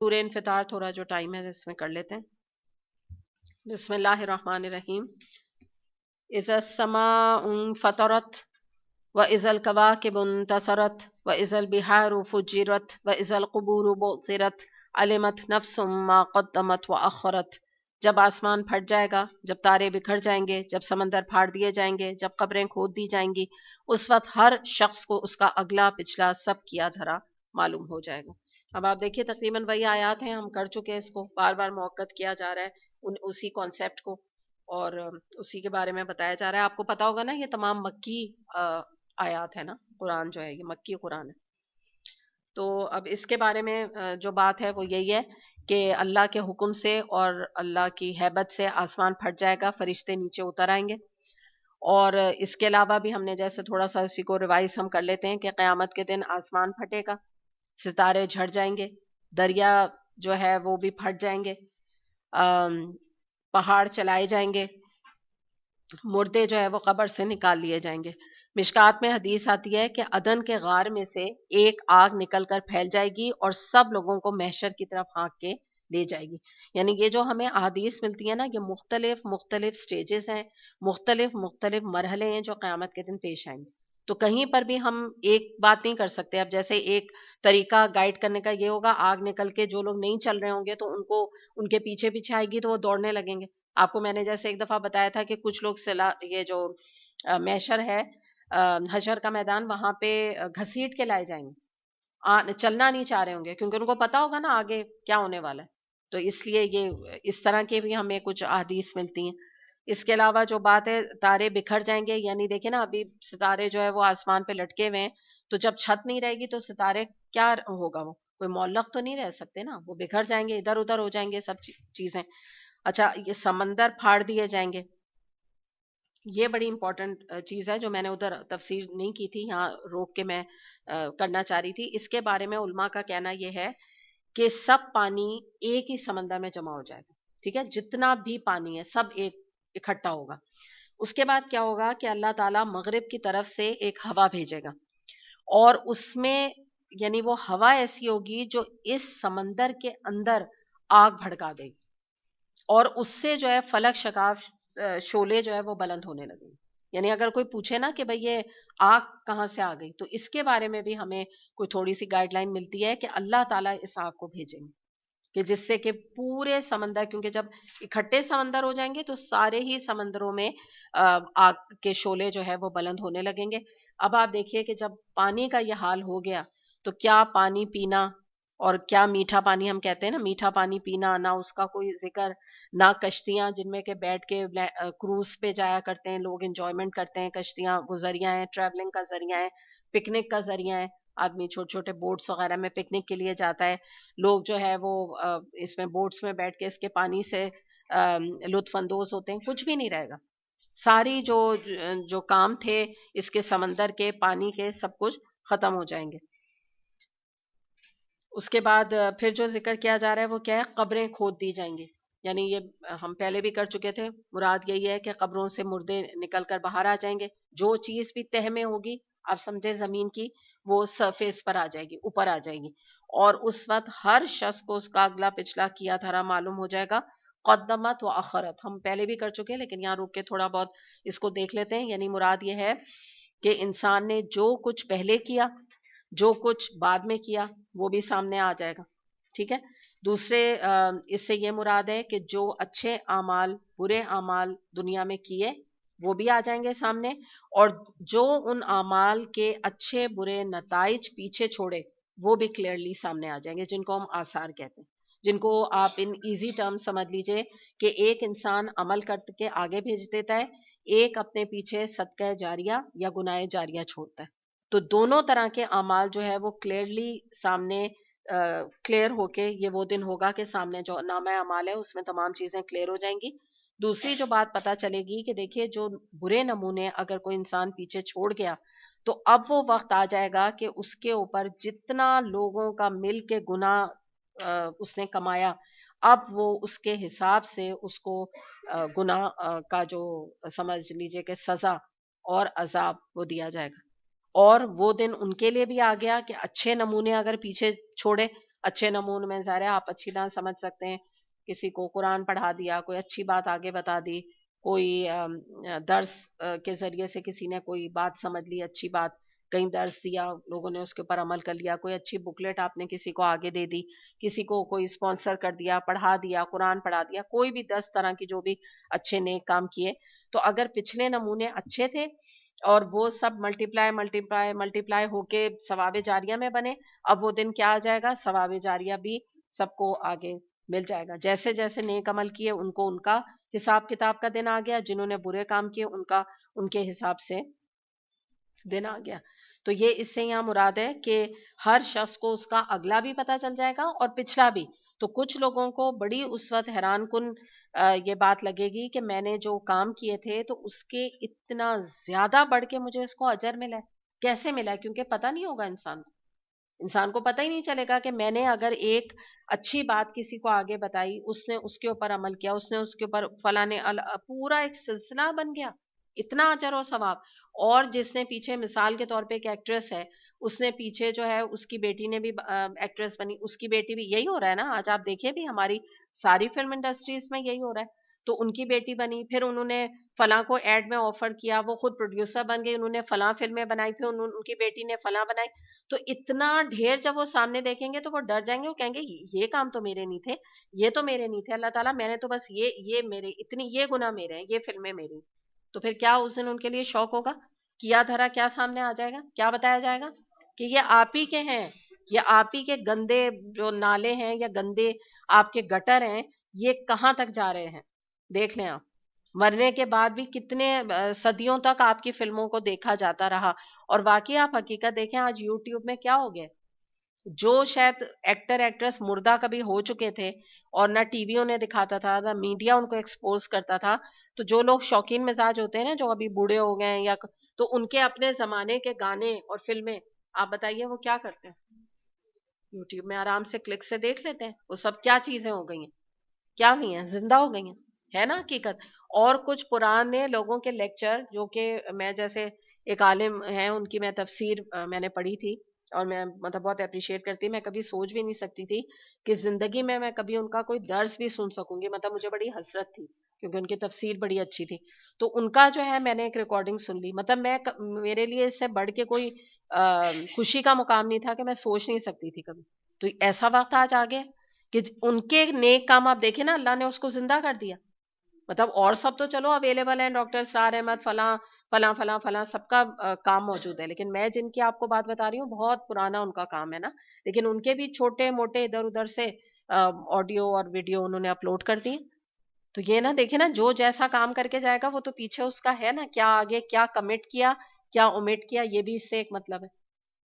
سورہ انفطار تھوڑا جو ٹائم ہے اس میں کر لیتے ہیں. بسم اللہ الرحمن الرحیم. اذا السماء انفطرت واذا الكواكب انتثرت واذا البحار فجرت واذا القبور بعثرت علمت نفس ما قدمت واخرت. جب آسمان پھٹ جائے گا، جب تارے بکھر جائیں گے، جب سمندر پھاڑ دیے جائیں گے، جب قبریں کھود دی جائیں گی، اس وقت ہر شخص کو اس کا اگلا پچھلا سب کیا دھرا معلوم ہو جائے گا. اب آپ دیکھیے تقریباً وہی آیات ہیں، ہم کر چکے ہیں، اس کو بار بار موقع کیا جا رہا ہے اسی کانسیپٹ کو، اور اسی کے بارے میں بتایا جا رہا ہے. آپ کو پتا ہوگا نا یہ تمام مکی آیات ہے نا، قرآن جو ہے یہ مکی قرآن ہے. تو اب اس کے بارے میں جو بات ہے وہ یہی ہے کہ اللہ کے حکم سے اور اللہ کی ہیبت سے آسمان پھٹ جائے گا، فرشتے نیچے اتر آئیں گے. اور اس کے علاوہ بھی ہم نے جیسے تھوڑا سا اسی کو ریوائز ہم کر لیتے ہیں کہ قیامت کے دن آسمان پھٹے گا، ستارے جھڑ جائیں گے، دریا جو ہے وہ بھی پھٹ جائیں گے، پہاڑ چلائے جائیں گے، مردے جو ہے وہ قبر سے نکال لیے جائیں گے. مشکات میں حدیث آتی ہے کہ عدن کے غار میں سے ایک آگ نکل کر پھیل جائے گی اور سب لوگوں کو محشر کی طرف ہانک کے لے جائے گی. یعنی یہ جو ہمیں احادیث ملتی ہے نا، یہ مختلف مختلف سٹیجز ہیں، مختلف مختلف مرحلے ہیں جو قیامت کے دن پیش آئیں گے. تو کہیں پر بھی ہم ایک بات نہیں کر سکتے. اب جیسے ایک طریقہ گائیڈ کرنے کا یہ ہوگا، آگ نکل کے جو لوگ نہیں چل رہے ہوں گے تو ان کے پیچھے پیچھے آئے گی تو وہ دوڑنے لگیں گے. آپ کو میں نے جیسے ایک دفعہ بتایا تھا کہ کچھ لوگ یہ جو محشر ہے، حشر کا میدان، وہاں پہ گھسیٹ کے لائے جائیں گے، چلنا نہیں چاہ رہے ہوں گے کیونکہ ان کو پتا ہوگا نا آگے کیا ہونے والا ہے. تو اس لیے یہ اس طرح کے بھی ہمیں کچھ احادیث ملتی ہیں. اس کے علاوہ جو بات ہے تارے بکھر جائیں گے، یعنی دیکھیں نا ابھی ستارے جو ہے وہ آسمان پہ لٹکے ہوئے ہیں، تو جب چھت نہیں رہے گی تو ستارے کیا ہوگا، وہ کوئی معلق تو نہیں رہ سکتے نا، وہ بکھر جائیں گے، ادھر ادھر ہو جائیں گے سب چیزیں. اچھا، یہ سمندر پھاڑ دیے جائیں گے، یہ بڑی امپورٹنٹ چیز ہے جو میں نے ادھر تفسیر نہیں کی تھی، یہاں روک کے میں کرنا چاہ رہی تھی. اس کے بارے میں علماء کا کہنا یہ ہے کہ سب پانی ایک ہی سمندر میں جمع ہو جائے گا. ٹھیک ہے، جتنا بھی پانی ہے سب ایک اکٹھا ہوگا. اس کے بعد کیا ہوگا کہ اللہ تعالیٰ مغرب کی طرف سے ایک ہوا بھیجے گا، اور اس میں یعنی وہ ہوا ایسی ہوگی جو اس سمندر کے اندر آگ بھڑکا دے گی، اور اس سے جو ہے فلک شکاف شعلے جو ہے وہ بلند ہونے لگے. یعنی اگر کوئی پوچھے نا کہ بھئی یہ آگ کہاں سے آ گئی، تو اس کے بارے میں بھی ہمیں کوئی تھوڑی سی گائیڈ لائن ملتی ہے کہ اللہ تعالیٰ اس آگ کو بھیجیں گے کہ جس سے کہ پورے سمندر، کیونکہ جب اکٹھے سمندر ہو جائیں گے تو سارے ہی سمندروں میں آگ کے شعلے جو ہے وہ بلند ہونے لگیں گے. اب آپ دیکھیے کہ جب پانی کا یہ حال ہو گیا تو کیا پانی پینا، اور کیا میٹھا پانی ہم کہتے ہیں نا، میٹھا پانی پینا، نہ اس کا کوئی ذکر، نہ کشتیاں جن میں کہ بیٹھ کے کروز پہ جایا کرتے ہیں لوگ، انجوائمنٹ کرتے ہیں، کشتیاں وہ ذریعہ ہیں، ٹریولنگ کا ذریعہ ہے، پکنک کا ذریعہ ہے. آدمی چھوٹے چھوٹے بوٹس وغیرہ میں پکنک کے لیے جاتا ہے، لوگ جو ہے وہ اس میں بوٹس میں بیٹھ کے اس کے پانی سے لطف اندوز ہوتے ہیں. کچھ بھی نہیں رہے گا، ساری جو کام تھے اس کے سمندر کے پانی کے سب کچھ ختم ہو جائیں گے. اس کے بعد پھر جو ذکر کیا جا رہا ہے وہ کیا ہے، قبریں کھود دی جائیں گی. یعنی یہ ہم پہلے بھی کر چکے تھے، مراد یہی ہے کہ قبروں سے مردے نکل کر باہر آ جائیں گے. جو چیز بھی تہ میں ہوگی، آپ سمجھے زمین کی، وہ سرفیس پر آ جائے گی، اوپر آ جائے گی. اور اس وقت ہر شخص کو اس کا اگلا پچھلا کیا دھرا معلوم ہو جائے گا. قدمت و اخرت ہم پہلے بھی کر چکے ہیں، لیکن یہاں روک کے تھوڑا بہت اس کو دیکھ لیتے ہیں. یعنی مراد یہ ہے کہ انسان نے جو کچھ پہلے کیا، جو کچھ بعد میں کیا، وہ بھی سامنے آ جائے گا. ٹھیک ہے. دوسرے اس سے یہ مراد ہے کہ جو اچھے اعمال برے اعمال دنیا میں کیے وہ بھی آ جائیں گے سامنے، اور جو ان اعمال کے اچھے برے نتائج پیچھے چھوڑے وہ بھی کلیئرلی سامنے آ جائیں گے، جن کو ہم آثار کہتے ہیں، جن کو آپ ان ایزی ٹرم سمجھ لیجئے کہ ایک انسان عمل کر کے آگے بھیج دیتا ہے، ایک اپنے پیچھے صدقہ جاریہ یا گناہ جاریہ چھوڑتا ہے. تو دونوں طرح کے اعمال جو ہے وہ کلیئرلی سامنے کلیئر ہو کے، یہ وہ دن ہوگا کہ سامنے جو نامہ اعمال ہے اس میں تمام چیزیں کلیئر ہو جائیں گی. دوسری جو بات پتہ چلے گی کہ دیکھیے جو برے نمونے اگر کوئی انسان پیچھے چھوڑ گیا، تو اب وہ وقت آ جائے گا کہ اس کے اوپر جتنا لوگوں کا مل کے گناہ اس نے کمایا، اب وہ اس کے حساب سے اس کو گناہ کا جو سمجھ لیجئے کہ سزا اور عذاب وہ دیا جائے گا. اور وہ دن ان کے لیے بھی آ گیا کہ اچھے نمونے اگر پیچھے چھوڑے अच्छे नमूने में ज़ाहिर है आप अच्छी तरह समझ सकते हैं, किसी को कुरान पढ़ा दिया, कोई अच्छी बात आगे बता दी, कोई दर्स के ज़रिए से किसी ने कोई बात समझ ली, अच्छी बात, कहीं दर्स दिया, लोगों ने उसके ऊपर अमल कर लिया, कोई अच्छी बुकलेट आपने किसी को आगे दे दी, किसी को कोई स्पॉन्सर कर दिया, पढ़ा दिया, कुरान पढ़ा दिया, कोई भी 10 तरह की जो भी अच्छे नेक काम किए, तो अगर पिछले नमूने अच्छे थे और वो सब मल्टीप्लाई मल्टीप्लाई मल्टीप्लाई होके सवाबे जारिया में बने, अब वो दिन क्या आ जाएगा, सवाबे जारिया भी सबको आगे मिल जाएगा। जैसे जैसे नेक अमल किए उनको उनका हिसाब किताब का दिन आ गया, जिन्होंने बुरे काम किए उनका उनके हिसाब से दिन आ गया। तो ये इससे यहाँ मुराद है कि हर शख्स को उसका अगला भी पता चल जाएगा और पिछला भी। तो कुछ लोगों को बड़ी उस वक्त हैरान कुन ये बात लगेगी कि मैंने जो काम किए थे तो उसके इतना ज्यादा बढ़ के मुझे इसको अजर मिला है। कैसे मिला है? क्योंकि पता नहीं होगा इंसान को पता ही नहीं चलेगा कि मैंने अगर एक अच्छी बात किसी को आगे बताई, उसने उसके ऊपर अमल किया, उसने उसके ऊपर फलाने पूरा एक सिलसिला बन गया, इतना अजर और सवाब। और जिसने पीछे मिसाल के तौर पे एक एक्ट्रेस है, उसने पीछे जो है उसकी बेटी ने भी एक्ट्रेस बनी, उसकी बेटी भी, यही हो रहा है ना आज आप देखिए भी हमारी सारी फिल्म इंडस्ट्रीज में यही हो रहा है। तो उनकी बेटी बनी, फिर उन्होंने फलां को एड में ऑफर किया, वो खुद प्रोड्यूसर बन गई, उन्होंने फलां फिल्में बनाई, फिर उनकी बेटी ने फलां बनाई। तो इतना ढेर जब वो सामने देखेंगे तो वो डर जाएंगे, वो कहेंगे ये काम तो मेरे नहीं थे, ये तो मेरे नहीं थे अल्लाह ताला, मैंने तो बस ये मेरे इतनी ये गुनाह मेरे हैं, ये फिल्में मेरी। तो फिर क्या उस दिन उनके लिए शौक होगा? किया धरा क्या सामने आ जाएगा, क्या बताया जाएगा कि ये आप ही के हैं, ये आप ही के गंदे जो नाले हैं या गंदे आपके गटर हैं, ये कहाँ तक जा रहे हैं। देख लें आप, मरने के बाद भी कितने सदियों तक आपकी फिल्मों को देखा जाता रहा। और वाकई आप हकीकत देखें, आज यूट्यूब में क्या हो गया, जो शायद एक्टर एक्ट्रेस मुर्दा कभी हो चुके थे और ना टीवी उन्हें दिखाता था ना मीडिया उनको एक्सपोज करता था, तो जो लोग शौकीन मिजाज होते हैं ना, जो अभी बूढ़े हो गए हैं या तो उनके अपने जमाने के गाने और फिल्में, आप बताइए वो क्या करते हैं, यूट्यूब में आराम से क्लिक से देख लेते हैं। वो सब क्या चीजें हो गई हैं, क्या हुई हैं, जिंदा हो गई हैं, है ना हकीकत। और कुछ पुराने लोगों के लेक्चर जो कि मैं जैसे एक आलिम हैं उनकी मैं तफसीर मैंने पढ़ी थी और मैं मतलब बहुत अप्रिशिएट करती, मैं कभी सोच भी नहीं सकती थी कि जिंदगी में मैं कभी उनका कोई दर्स भी सुन सकूंगी, मतलब मुझे बड़ी हसरत थी क्योंकि उनकी तफसीर बड़ी अच्छी थी। तो उनका जो है मैंने एक रिकॉर्डिंग सुन ली, मतलब मेरे लिए इससे बढ़ के कोई खुशी का मुकाम नहीं था कि मैं सोच नहीं सकती थी कभी। तो ऐसा वक्त आज आ गया कि उनके नेक काम आप देखें ना, अल्लाह ने उसको जिंदा कर दिया। मतलब और सब तो चलो अवेलेबल है, डॉक्टर सरार अहमद फला फला फला फला सबका काम मौजूद है, लेकिन मैं जिनकी आपको बात बता रही हूँ बहुत पुराना उनका काम है ना, लेकिन उनके भी छोटे मोटे इधर उधर से ऑडियो और वीडियो उन्होंने अपलोड कर दिए। तो ये ना देखे ना, जो जैसा काम करके जाएगा वो तो पीछे उसका है ना, क्या आगे क्या कमिट किया, क्या ओमिट किया, ये भी इससे एक मतलब है।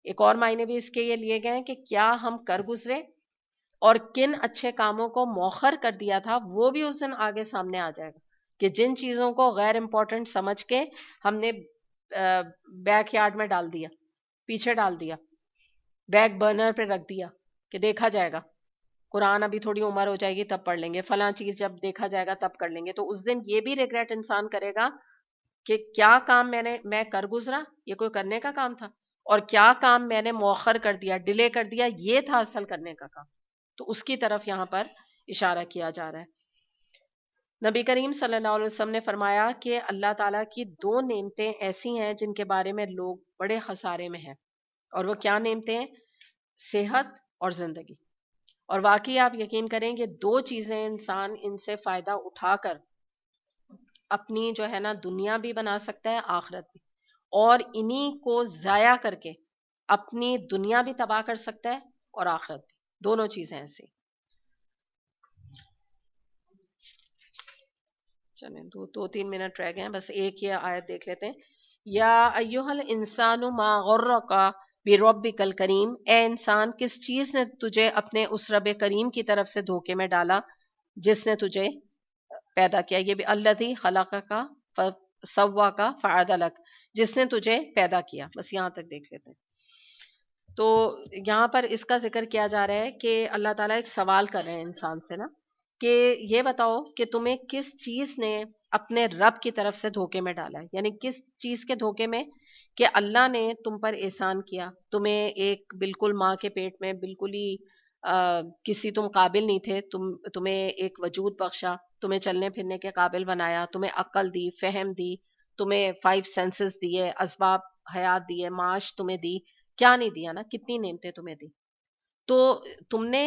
एक और मायने भी इसके ये लिए गए हैं कि क्या हम कर गुजरे और किन अच्छे कामों को मौखर कर दिया था, वो भी उस दिन आगे सामने आ जाएगा कि जिन चीजों को गैर इंपॉर्टेंट समझ के हमने बैक यार्ड में डाल दिया, पीछे डाल दिया, बैक बर्नर पे रख दिया कि देखा जाएगा, कुरान अभी थोड़ी उम्र हो जाएगी तब पढ़ लेंगे, फला चीज जब देखा जाएगा तब कर लेंगे। तो उस दिन ये भी रिग्रेट इंसान करेगा कि क्या काम मैं कर गुजरा, ये कोई करने का काम था, और क्या काम मैंने मौखर कर दिया, डिले कर दिया, ये था असल करने का काम। तो उसकी तरफ यहाँ पर इशारा किया जा रहा है। नबी करीम सल्लल्लाहु अलैहि वसल्लम ने फरमाया कि अल्लाह ताला की दो नेमतें ऐसी हैं जिनके बारे में लोग बड़े खसारे में हैं, और वो क्या नेमतें हैं? सेहत और जिंदगी। और वाकई आप यकीन करें कि दो चीजें इंसान इनसे फायदा उठाकर अपनी जो है ना दुनिया भी बना सकता है, आखिरत भी, और इन्हीं को जाया करके अपनी दुनिया भी तबाह कर सकता है और आखिरत भी, दोनों चीजें ऐसी। चलें, दो तीन मिनट रह गए हैं, बस एक ये आयत देख लेते हैं। या अय्युहल इंसानु मा गुर्रका बिरब्बिकल करीम, ए इंसान किस चीज ने तुझे अपने उस रब करीम की तरफ से धोखे में डाला जिसने तुझे पैदा किया। ये भी अल्लज़ी खलक़का फसव्वाका फअदलक, जिसने तुझे पैदा किया। बस यहाँ तक देख लेते हैं। तो यहाँ पर इसका जिक्र किया जा रहा है कि अल्लाह ताला एक सवाल कर रहे हैं इंसान से ना, कि ये बताओ कि तुम्हें किस चीज ने अपने रब की तरफ से धोखे में डाला है, यानी किस चीज के धोखे में, कि अल्लाह ने तुम पर एहसान किया, तुम्हें एक बिल्कुल माँ के पेट में बिल्कुल ही किसी तुम काबिल नहीं थे, तुम्हें एक वजूद बख्शा, तुम्हें चलने फिरने के काबिल बनाया, तुम्हें अक्ल दी, फहम दी, तुम्हें 5 सेंसेस दिए, असबाब हयात दिए, माश तुम्हें दी, क्या नहीं दिया ना, कितनी नेमतें तुम्हें दी। तो तुमने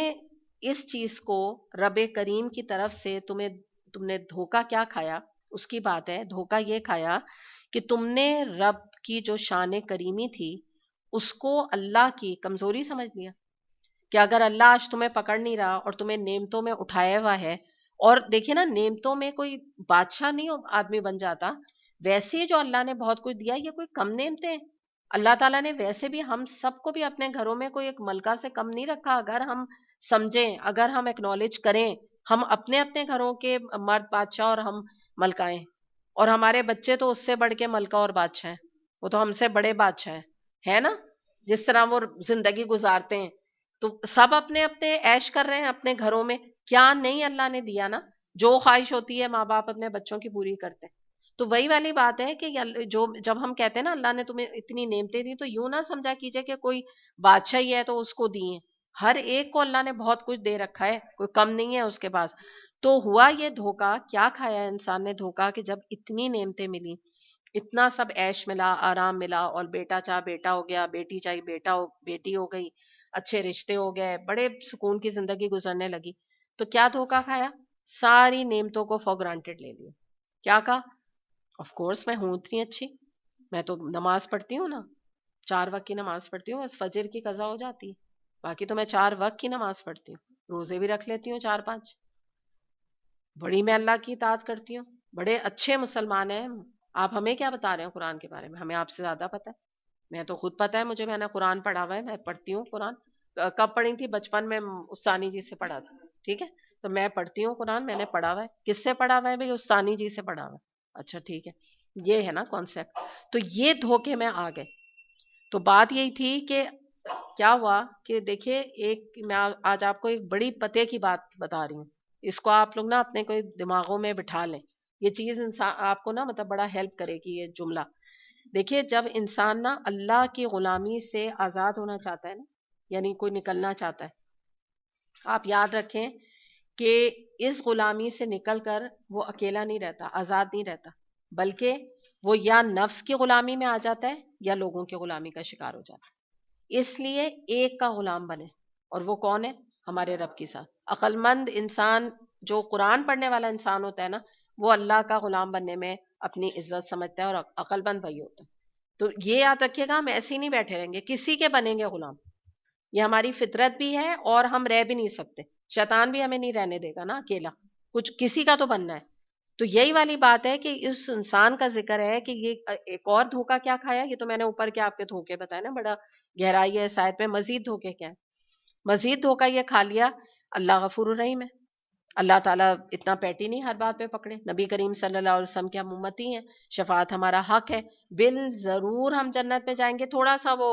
इस चीज को रबे करीम की तरफ से तुमने धोखा क्या खाया, उसकी बात है। धोखा ये खाया कि तुमने रब की जो शान करीमी थी उसको अल्लाह की कमजोरी समझ लिया, कि अगर अल्लाह आज तुम्हें पकड़ नहीं रहा और तुम्हें नेमतों में उठाया हुआ है, और देखिए ना, नेमतों में कोई बादशाह नहीं आदमी बन जाता, वैसे ही जो अल्लाह ने बहुत कुछ दिया, ये कोई कम नेमतें हैं। अल्लाह ताला ने वैसे भी हम सबको भी अपने घरों में कोई एक मलका से कम नहीं रखा, अगर हम समझें, अगर हम एक्नॉलेज करें। हम अपने अपने घरों के मर्द बादशाह और हम मलकाएं, और हमारे बच्चे तो उससे बढ़ के मलका और बादशाह हैं, वो तो हमसे बड़े बादशाह हैं, है ना, जिस तरह वो जिंदगी गुजारते हैं। तो सब अपने अपने ऐश कर रहे हैं अपने घरों में, क्या नहीं अल्लाह ने दिया ना। जो ख्वाहिश होती है माँ बाप अपने बच्चों की पूरी करते हैं। तो वही वाली बात है कि जो जब हम कहते हैं ना अल्लाह ने तुम्हें इतनी नेमतें दी, तो यूं ना समझा कीजिए कि कोई बादशाह ही है तो उसको दी है। हर एक को अल्लाह ने बहुत कुछ दे रखा है, कोई कम नहीं है उसके पास। तो हुआ ये धोखा, क्या खाया इंसान ने धोखा, कि जब इतनी नेमतें मिली, इतना सब ऐश मिला, आराम मिला, और बेटा चाह बेटा हो गया, बेटी चाहिए बेटी हो गई, अच्छे रिश्ते हो गए, बड़े सुकून की जिंदगी गुजरने लगी, तो क्या धोखा खाया, सारी नेमतों को फॉर ग्रांटेड ले लिया। क्या कहा, ऑफ कोर्स मैं हूं इतनी अच्छी, मैं तो नमाज पढ़ती हूँ ना, 4 वक्त की नमाज पढ़ती हूँ, बस फजर की कजा हो जाती है, बाकी तो मैं 4 वक्त की नमाज पढ़ती हूँ, रोजे भी रख लेती हूँ 4-5, बड़ी मैं अल्लाह की इताअत करती हूँ, बड़े अच्छे मुसलमान हैं हम। आप हमें क्या बता रहे हो कुरान के बारे में, हमें आपसे ज्यादा पता है। मैं तो खुद पता है मुझे, मैंने कुरान पढ़ा हुआ है, मैं पढ़ती हूँ कुरान। कब पढ़ी थी, बचपन में उस्तानी जी से पढ़ा था, ठीक है। तो मैं पढ़ती हूँ कुरान, मैंने पढ़ा हुआ है। किससे पढ़ा हुआ है भाई, उस्तानी जी से पढ़ा हुआ है। अच्छा ठीक है, ये है ना कॉन्सेप्ट। तो ये धोखे में आ गए। तो बात यही थी कि क्या हुआ, कि देखिए, मैं आज आपको एक बड़ी पते की बात बता रही हूँ, इसको आप लोग ना अपने कोई दिमागों में बिठा लें। ये चीज इंसान आपको ना मतलब बड़ा हेल्प करेगी, ये जुमला। देखिए, जब इंसान ना अल्लाह की गुलामी से आजाद होना चाहता है ना, यानी कोई निकलना चाहता है, आप याद रखें कि इस गुलामी से निकलकर वो अकेला नहीं रहता, आजाद नहीं रहता, बल्कि वो या नफ्स की गुलामी में आ जाता है या लोगों की गुलामी का शिकार हो जाता है। इसलिए एक का गुलाम बने, और वो कौन है, हमारे रब के साथ। अक्लमंद इंसान, जो कुरान पढ़ने वाला इंसान होता है ना, वो अल्लाह का गुलाम बनने में अपनी इज्जत समझता है, और अक्लमंद वही होता है। तो ये याद रखिएगा, हम ऐसे ही नहीं बैठे रहेंगे, किसी के बनेंगे गुलाम। ये हमारी फितरत भी है, और हम रह भी नहीं सकते, शैतान भी हमें नहीं रहने देगा ना अकेला, कुछ किसी का तो बनना है। तो यही वाली बात है कि इस इंसान का जिक्र है कि ये एक और धोखा क्या खाया। ये तो मैंने ऊपर के आपके धोखे बताए ना, बड़ा गहराई है शायद में, मजीद धोखे क्या है। मजीद धोखा ये खा लिया, अल्लाह गफूर रहीम है। अल्लाह ताला इतना पैटी नहीं हर बात पे पकड़े। नबी करीम सल्लल्लाहु अलैहि वसल्लम के हम उम्मती हैं, शफात हमारा हक है, बिल जरूर हम जन्नत में जाएंगे। थोड़ा सा वो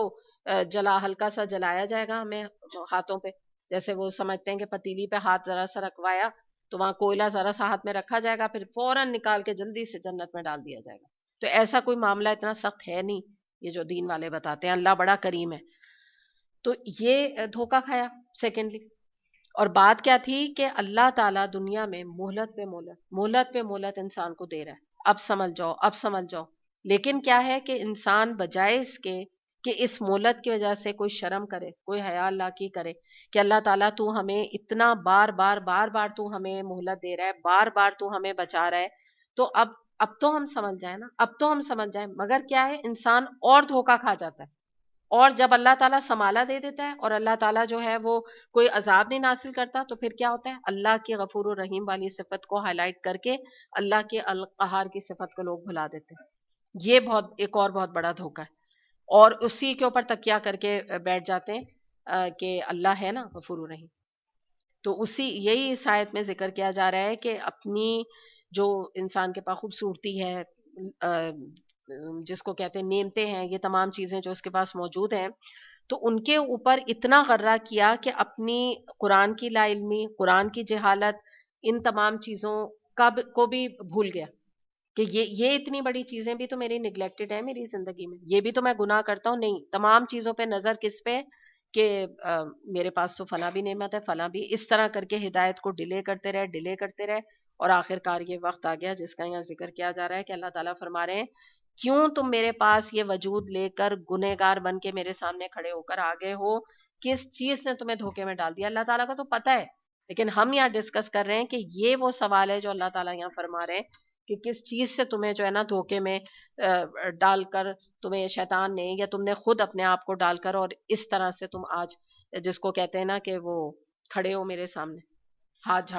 हल्का सा जलाया जाएगा हमें हाथों पे, जैसे वो समझते हैं कि पतीली पे हाथ जरा सा रखवाया तो वहां कोयला जरा सा हाथ में रखा जाएगा, फिर फौरन निकाल के जल्दी से जन्नत में डाल दिया जाएगा। तो ऐसा कोई मामला इतना सख्त है नहीं, ये जो दीन वाले बताते हैं, अल्लाह बड़ा करीम है। तो ये धोखा खाया सेकेंडली। और बात क्या थी कि अल्लाह ताला दुनिया में मोहलत पे मोहलत इंसान को दे रहा है, अब समझ जाओ, अब समझ जाओ। लेकिन क्या है कि इंसान बजाय इसके कि इस मोहलत की वजह से कोई शर्म करे, कोई हया अल्लाह की करे, कि अल्लाह ताला तू हमें इतना बार बार तू हमें मोहलत दे रहा है, बार बार तू हमें बचा रहा है, तो अब तो हम समझ जाए ना, अब तो हम समझ जाए। मगर क्या है, इंसान और धोखा खा जाता है। और जब अल्लाह ताला संभाला दे देता है, और अल्लाह ताला जो है वो कोई अजाब नहीं नासिल करता, तो फिर क्या होता है, अल्लाह की गफूर और रहीम वाली सिफत को हाईलाइट करके अल्लाह के अल कहार की सिफत को लोग भुला देते हैं। ये बहुत एक और बहुत बड़ा धोखा है। और उसी के ऊपर तकिया करके बैठ जाते हैं कि अल्लाह है ना गफूर और रहीम। तो उसी यही इस आयत में जिक्र किया जा रहा है कि अपनी जो इंसान के पास खूबसूरती है, जिसको कहते हैं नेमते हैं, ये तमाम चीजें जो उसके पास मौजूद हैं, तो उनके ऊपर इतना गर्रा किया कि अपनी कुरान की लाइल्मी, कुरान की जहालत, इन तमाम चीजों को भी भूल गया, कि ये इतनी बड़ी चीजें भी तो मेरी निगलेक्टेड है मेरी जिंदगी में, ये भी तो मैं गुनाह करता हूँ। नहीं, तमाम चीजों पे नजर किस पे, کہ میرے پاس تو فلاں بھی نعمت ہے، فلاں بھی، اس طرح کر کے ہدایت کو ڈیلے کرتے رہے اور آخر کار یہ وقت آ گیا جس کا یہاں ذکر کیا جا رہا ہے کہ اللہ تعالیٰ فرما رہے ہیں کیوں تم میرے پاس یہ وجود لے کر گنہگار بن کے میرے سامنے کھڑے ہو کر آگے ہو، کس چیز نے تمہیں دھوکے میں ڈال دیا؟ اللہ تعالیٰ کا تو پتہ ہے، لیکن ہم یہاں ڈسکس کر رہے ہیں کہ یہ وہ سوال ہے جو اللہ تعالیٰ یہاں فرما رہے ہیں کہ کس چیز سے تمہیں جو ہے نا دھوکے میں ڈال کر تمہیں شیطان نے یا تم نے خود اپنے آپ کو ڈال کر اور اس طرح سے تم آج جس کو کہتے ہیں نا کہ وہ کھڑے ہو میرے سامنے ہاتھ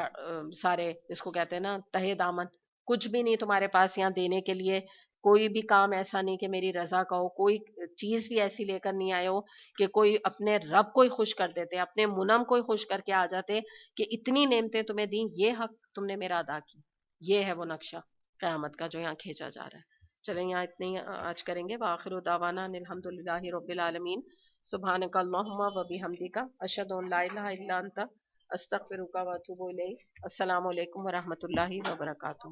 سارے جس کو کہتے ہیں نا تہے دامن، کچھ بھی نہیں تمہارے پاس یہاں دینے کے لیے، کوئی بھی کام ایسا نہیں کہ میری رضا کا ہو، کوئی چیز بھی ایسی لے کر نہیں آئے ہو کہ کوئی اپنے رب کو ہی خوش کر دیتے، اپنے منم کو ہی خوش کر کے آ جاتے کہ اتنی نعمتیں تمہیں دیں، یہ حق تم نے میرا ادا کی۔ یہ ہے وہ نقشہ قیامت کا جو یہاں کھینچا جا رہا ہے۔ چلیں یہاں اتنے ہی آج کریں گے، وآخر دعوانا ان الحمد للہ رب العالمین، سبحانک اللہم و بحمدک، اشہد ان لا الہ الا انت، استغفرک و اتوب الیک۔ السلام علیکم ورحمۃ اللہ وبرکاتہ۔